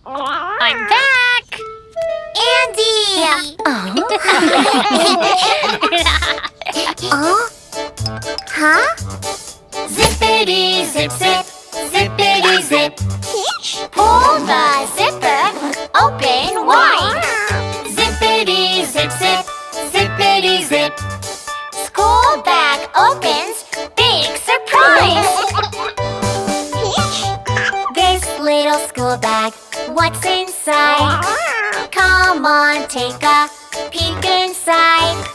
I'm back! Andy! Huh? Zippity-zip, zip, zippity-zip. Pull the zipper, open wide. Zippity-zip, zip, zippity-zip. School bag opens, big surprise! This little school bag, what's inside? Come on, take a peek inside.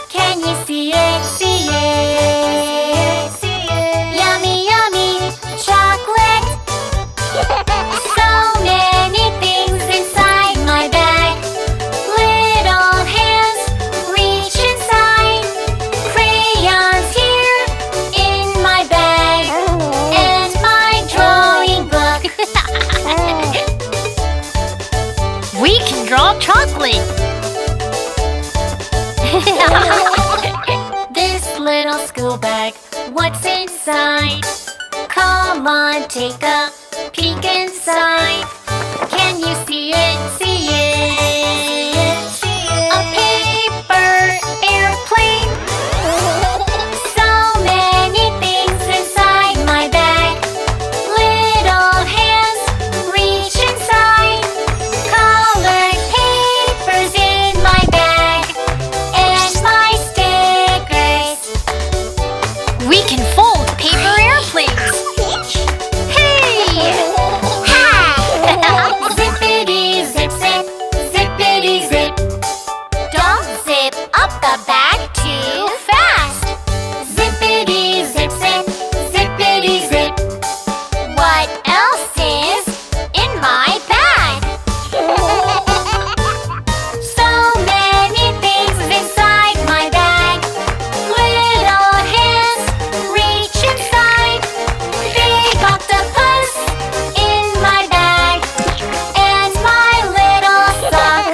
Can you see it, see it? Yummy, yummy chocolate. So many things inside my bag. Little hands reach inside. Crayons here in my bag. And my drawing book. We can draw chocolate! This little school bag, what's inside? Come on, take a peek inside. Can you see it, see it? A paper airplane. So many things inside my bag. Little hands reach inside. Colored papers in my bag. And my stickers. We can fold paper airplanes! Hey! Zippity-zip, zip, zippity-zip. Don't zip up the bag too fast. Zippity-zip, zip, zippity-zip. What else is in my bag? So many things inside my bag. Little hands reach inside. Big octopus in my bag. And my little sock.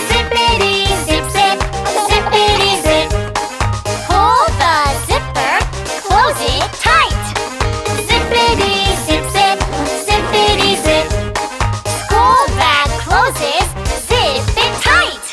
Zippity-zip, zip, zippity-zip. Pull the zipper, close it tight. Zippity-zip, zip, zippity-zip. School bag closes, zip it tight.